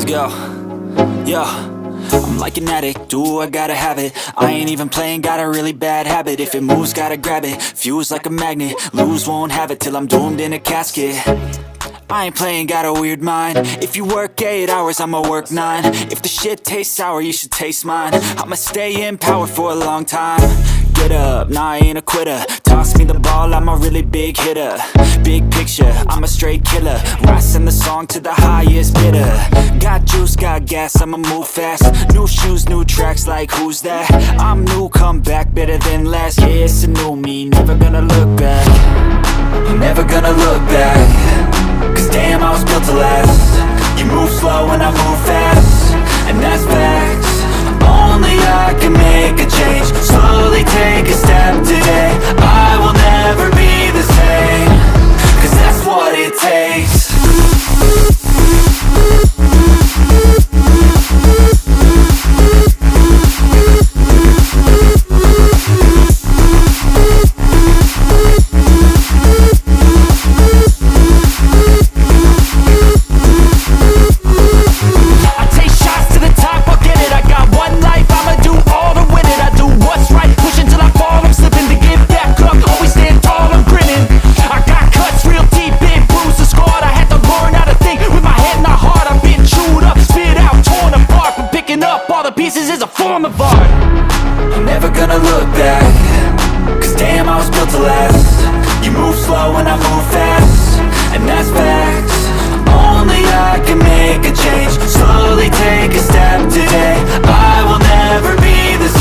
Yo, yo, I'm like an addict, do I gotta have it. I ain't even playing, got a really bad habit. If it moves, gotta grab it, fuse like a magnet. Lose, won't have it till I'm doomed in a casket. I ain't playing, got a weird mind. If you work 8 hours, I'ma work 9. If the shit tastes sour, you should taste mine. I'ma stay in power for a long time. Get up, nah, I ain't a quitter. Toss me the ball, I'm a really big hitter. Big picture, I'm a straight killer. Rising the song to the highest bidder. Got juice, got gas, I'ma move fast. New shoes, new tracks, like who's that? I'm new, come back, better than last. Yeah, it's a new me, never gonna look back. Never gonna look back. Cause damn, I was built to last. You move slow and I move fast, and that's facts. Only I can make a change. Slowly take a step today. I will never be the same. Cause that's what it takes. Pieces is a form of art. I'm never gonna look back. Cause damn, I was built to last. You move slow and I move fast, and that's facts. Only I can make a change. Slowly take a step today. I will never be the same.